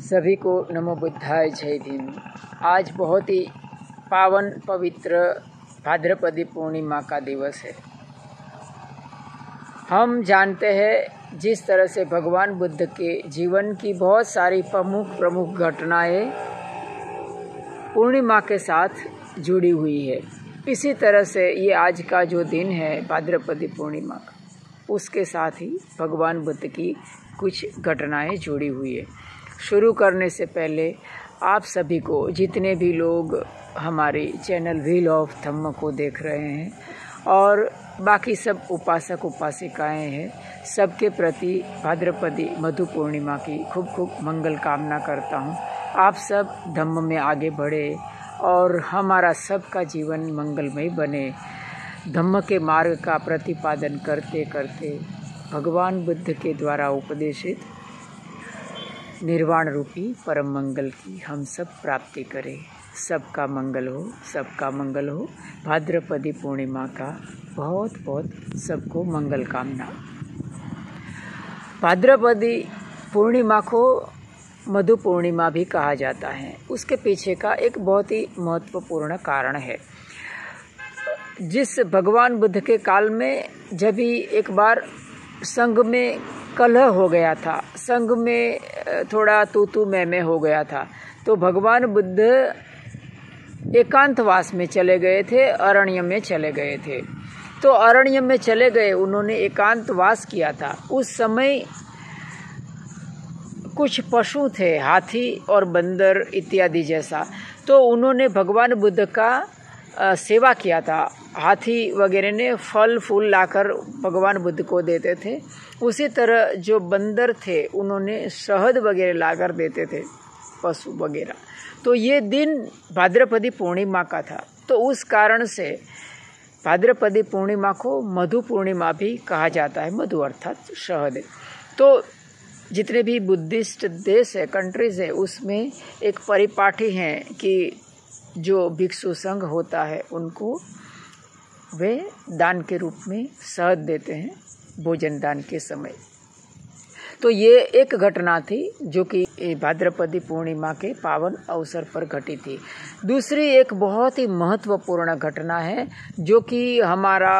सभी को नमो बुद्धाय जय भीम। आज बहुत ही पावन पवित्र भाद्रपदी पूर्णिमा का दिवस है। हम जानते हैं जिस तरह से भगवान बुद्ध के जीवन की बहुत सारी प्रमुख घटनाएं पूर्णिमा के साथ जुड़ी हुई है। इसी तरह से ये आज का जो दिन है भाद्रपदी पूर्णिमा का, उसके साथ ही भगवान बुद्ध की कुछ घटनाएं जुड़ी हुई है। शुरू करने से पहले आप सभी को, जितने भी लोग हमारे चैनल व्हील ऑफ धम्म को देख रहे हैं और बाकी सब उपासक उपासिकाएं हैं, सबके प्रति भाद्रपदी मधु पूर्णिमा की खूब खूब मंगल कामना करता हूं। आप सब धम्म में आगे बढ़े और हमारा सबका जीवन मंगलमय बने। धम्म के मार्ग का प्रतिपादन करते करते भगवान बुद्ध के द्वारा उपदेशित निर्वाण रूपी परम मंगल की हम सब प्राप्ति करें। सबका मंगल हो, सबका मंगल हो। भाद्रपदी पूर्णिमा का बहुत बहुत सबको मंगल कामना। भाद्रपदी पूर्णिमा को मधु पूर्णिमा भी कहा जाता है। उसके पीछे का एक बहुत ही महत्वपूर्ण कारण है। जिस भगवान बुद्ध के काल में जब भी एक बार संघ में कलह हो गया था, संघ में थोड़ा तू मैं हो गया था, तो भगवान बुद्ध एकांतवास में चले गए थे, अरण्य में चले गए थे। तो अरण्य में चले गए, उन्होंने एकांतवास किया था। उस समय कुछ पशु थे, हाथी और बंदर इत्यादि जैसा, तो उन्होंने भगवान बुद्ध का सेवा किया था। हाथी वगैरह ने फल फूल लाकर भगवान बुद्ध को देते थे। उसी तरह जो बंदर थे उन्होंने शहद वगैरह लाकर देते थे, पशु वगैरह। तो ये दिन भाद्रपदी पूर्णिमा का था। तो उस कारण से भाद्रपदी पूर्णिमा को मधु पूर्णिमा भी कहा जाता है। मधु अर्थात शहद। तो जितने भी बुद्धिस्ट देश है, कंट्रीज है, उसमें एक परिपाटी है कि जो भिक्षु संघ होता है उनको वे दान के रूप में शहद देते हैं भोजन दान के समय। तो ये एक घटना थी जो कि भाद्रपदी पूर्णिमा के पावन अवसर पर घटी थी। दूसरी एक बहुत ही महत्वपूर्ण घटना है जो कि हमारा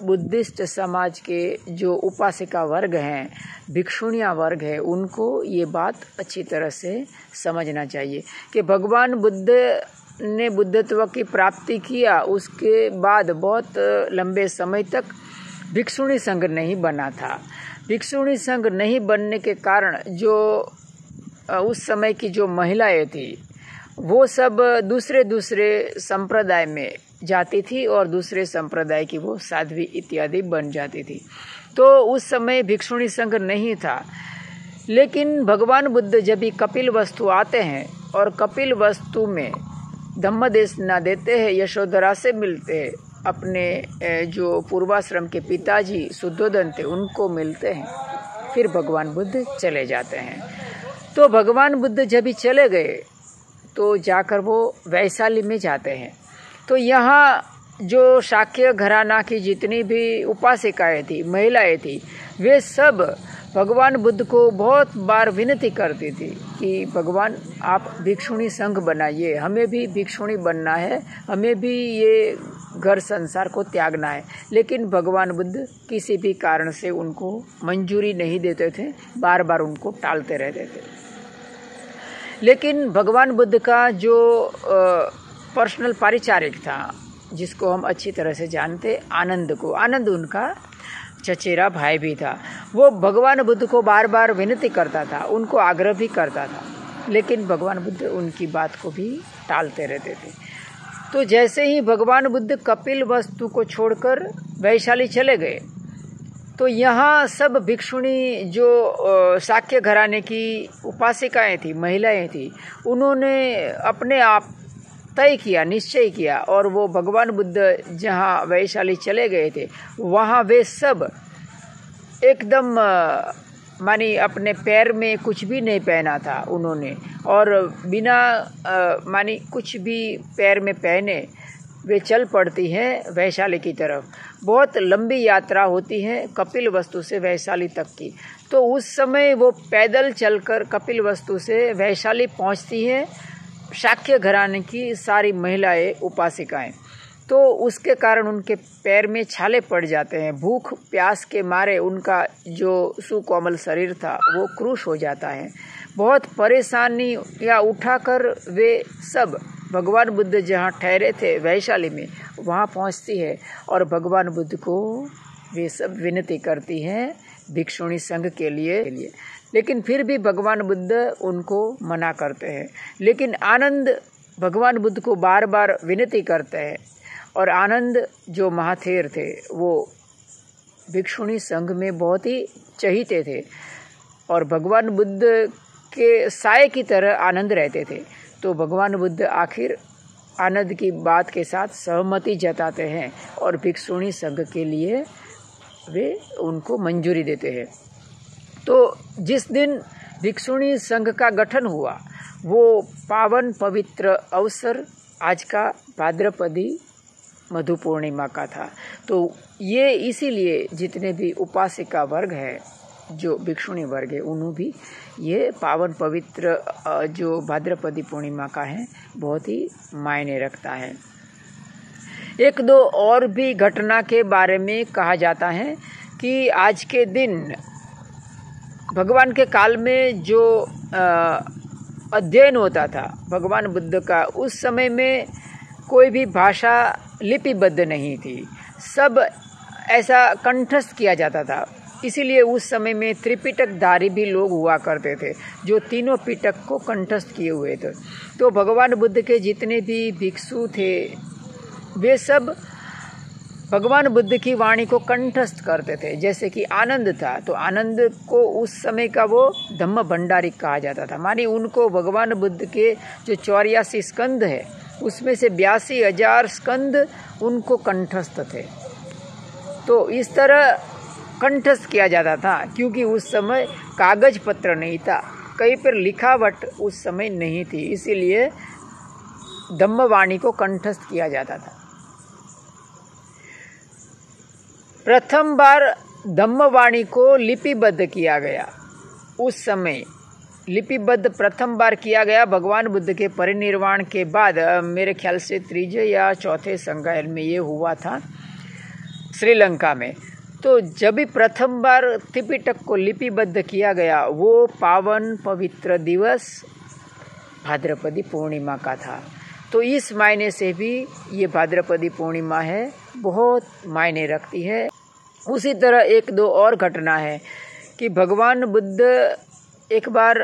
बुद्धिस्ट समाज के जो उपासिका वर्ग हैं, भिक्षुणियाँ वर्ग है, उनको ये बात अच्छी तरह से समझना चाहिए कि भगवान बुद्ध ने बुद्धत्व की प्राप्ति किया, उसके बाद बहुत लंबे समय तक भिक्षुणी संघ नहीं बना था। भिक्षुणी संघ नहीं बनने के कारण जो उस समय की जो महिलाएं थी वो सब दूसरे संप्रदाय में जाती थी और दूसरे संप्रदाय की वो साध्वी इत्यादि बन जाती थी। तो उस समय भिक्षुणी संघ नहीं था। लेकिन भगवान बुद्ध जब भी कपिल वस्तु आते हैं और कपिल वस्तु में धम्म देशना देते हैं, यशोधरा से मिलते हैं, अपने जो पूर्वाश्रम के पिताजी शुद्धोदन थे उनको मिलते हैं, फिर भगवान बुद्ध चले जाते हैं। तो भगवान बुद्ध जब भी चले गए तो जाकर वो वैशाली में जाते हैं। तो यहाँ जो शाक्य घराना की जितनी भी उपासिकाएं थी, महिलाएं थी, वे सब भगवान बुद्ध को बहुत बार विनती करती थी कि भगवान आप भिक्षुणी संघ बनाइए, हमें भी भिक्षुणी बनना है, हमें भी ये घर संसार को त्यागना है। लेकिन भगवान बुद्ध किसी भी कारण से उनको मंजूरी नहीं देते थे, बार बार उनको टालते रहते थे। लेकिन भगवान बुद्ध का जो पर्सनल परिचारिक था, जिसको हम अच्छी तरह से जानते, आनंद उनका चचेरा भाई भी था, वो भगवान बुद्ध को बार बार विनती करता था, उनको आग्रह भी करता था, लेकिन भगवान बुद्ध उनकी बात को भी टालते रहते थे। तो जैसे ही भगवान बुद्ध कपिल वस्तु को छोड़कर वैशाली चले गए, तो यहाँ सब भिक्षुणी जो शाक्य घराने की उपासिकाएं थी, महिलाएं थी, उन्होंने अपने आप तय किया, निश्चय किया, और वो भगवान बुद्ध जहाँ वैशाली चले गए थे वहाँ वे सब एकदम मानी अपने पैर में कुछ भी नहीं पहना था उन्होंने, और बिना मानी कुछ भी पैर में पहने वे चल पड़ती हैं वैशाली की तरफ। बहुत लंबी यात्रा होती है कपिलवस्तु से वैशाली तक की। तो उस समय वो पैदल चलकर कपिलवस्तु से वैशाली पहुंचती है, शाक्य घराने की सारी महिलाएं, उपासिकाएं। तो उसके कारण उनके पैर में छाले पड़ जाते हैं। भूख प्यास के मारे उनका जो सुकोमल शरीर था वो क्रूश हो जाता है। बहुत परेशानी या उठाकर वे सब भगवान बुद्ध जहाँ ठहरे थे वैशाली में वहाँ पहुँचती है और भगवान बुद्ध को वे सब विनती करती हैं भिक्षुणी संघ के लिए। लेकिन फिर भी भगवान बुद्ध उनको मना करते हैं। लेकिन आनंद भगवान बुद्ध को बार बार विनती करते हैं और आनंद जो महाथेर थे वो भिक्षुणी संघ में बहुत ही चहीते थे और भगवान बुद्ध के साए की तरह आनंद रहते थे। तो भगवान बुद्ध आखिर आनंद की बात के साथ सहमति जताते हैं और भिक्षुणी संघ के लिए वे उनको मंजूरी देते हैं। तो जिस दिन भिक्षुणी संघ का गठन हुआ वो पावन पवित्र अवसर आज का भाद्रपदी मधु पूर्णिमा का था। तो ये इसीलिए जितने भी उपासिका वर्ग है, जो भिक्षुणी वर्ग है, उन्हों भी ये पावन पवित्र जो भाद्रपदी पूर्णिमा का है बहुत ही मायने रखता है। एक दो और भी घटना के बारे में कहा जाता है कि आज के दिन भगवान के काल में जो अध्ययन होता था भगवान बुद्ध का, उस समय में कोई भी भाषा लिपिबद्ध नहीं थी, सब ऐसा कंठस्थ किया जाता था। इसीलिए उस समय में त्रिपिटकधारी भी लोग हुआ करते थे जो तीनों पिटक को कंठस्थ किए हुए थे। तो भगवान बुद्ध के जितने भी भिक्षु थे वे सब भगवान बुद्ध की वाणी को कंठस्थ करते थे। जैसे कि आनंद था, तो आनंद को उस समय का वो धम्म भंडारी कहा जाता था। मानी उनको भगवान बुद्ध के जो 84 स्कंद है उसमें से 82,000 स्कंद उनको कंठस्थ थे। तो इस तरह कंठस्थ किया जाता था क्योंकि उस समय कागज पत्र नहीं था, कहीं पर लिखावट उस समय नहीं थी, इसीलिए धम्मवाणी को कंठस्थ किया जाता था। प्रथम बार धम्मवाणी को लिपिबद्ध किया गया, उस समय लिपिबद्ध प्रथम बार किया गया भगवान बुद्ध के परिनिर्वाण के बाद। मेरे ख्याल से तीसरे या चौथे संगायन में ये हुआ था श्रीलंका में। तो जब भी प्रथम बार त्रिपिटक को लिपिबद्ध किया गया वो पावन पवित्र दिवस भाद्रपदी पूर्णिमा का था। तो इस मायने से भी ये भाद्रपदी पूर्णिमा है, बहुत मायने रखती है। उसी तरह एक दो और घटना है कि भगवान बुद्ध एक बार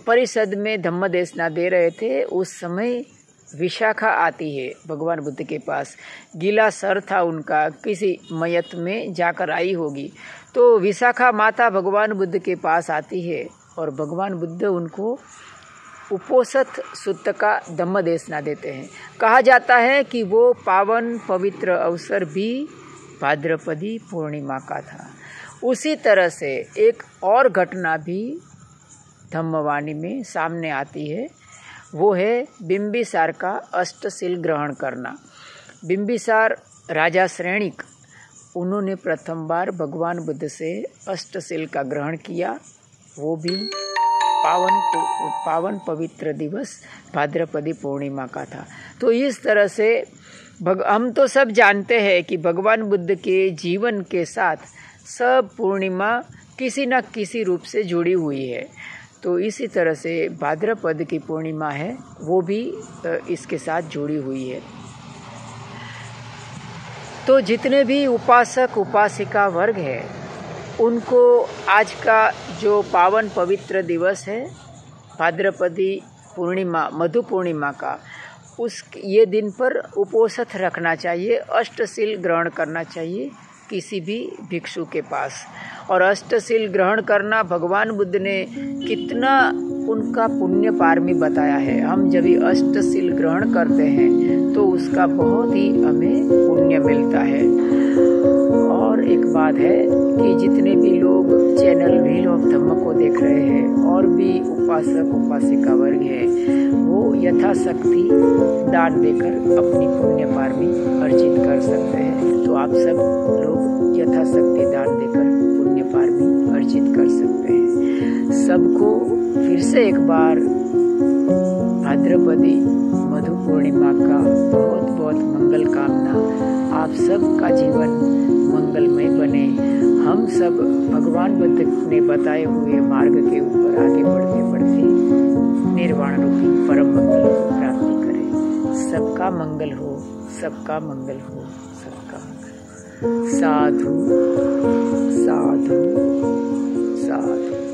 परिषद में धम्म देशना दे रहे थे। उस समय विशाखा आती है भगवान बुद्ध के पास, गीला सर था उनका, किसी मयत में जाकर आई होगी। तो विशाखा माता भगवान बुद्ध के पास आती है और भगवान बुद्ध उनको उपोषित सूक्त का धम्म देशना देते हैं। कहा जाता है कि वो पावन पवित्र अवसर भी भाद्रपदी पूर्णिमा का था। उसी तरह से एक और घटना भी धम्मवाणी में सामने आती है, वो है बिंबिसार का अष्टशील ग्रहण करना। बिंबिसार राजा श्रेणिक, उन्होंने प्रथम बार भगवान बुद्ध से अष्टशील का ग्रहण किया, वो भी पावन पवित्र दिवस भाद्रपदी पूर्णिमा का था। तो इस तरह से हम तो सब जानते हैं कि भगवान बुद्ध के जीवन के साथ सब पूर्णिमा किसी न किसी रूप से जुड़ी हुई है। तो इसी तरह से भाद्रपद की पूर्णिमा है वो भी इसके साथ जुड़ी हुई है। तो जितने भी उपासक उपासिका वर्ग है उनको आज का जो पावन पवित्र दिवस है भाद्रपदी पूर्णिमा मधु पूर्णिमा का, उस ये दिन पर उपोषित रखना चाहिए, अष्टशील ग्रहण करना चाहिए किसी भी भिक्षु के पास। और अष्टशील ग्रहण करना भगवान बुद्ध ने कितना उनका पुण्य पारमी बताया है। हम जब अष्टशील ग्रहण करते हैं तो उसका बहुत ही हमें पुण्य मिलता है। और एक बात है कि जितने भी लोग चैनल व्हील ऑफ धम्म को देख रहे हैं और भी उपासक उपासिका वर्ग है, वो यथाशक्ति दान देकर अपनी पुण्य पारमी अर्जित कर सकते हैं। तो आप सब लोग यथाशक्ति दान देकर पुण्य पारमी अर्जित कर सकते हैं। सबको फिर से एक बार भाद्रपदी मधु पूर्णिमा का बहुत बहुत मंगल कामना। आप सबका जीवन मंगलमय बने। हम सब भगवान बुद्ध ने बताए हुए मार्ग के ऊपर आगे बढ़ते बढ़ते निर्वाण रूपी परम मंगल की प्राप्ति करें। सबका मंगल हो, सबका मंगल हो, सबका मंगल। साधु साधु साधु।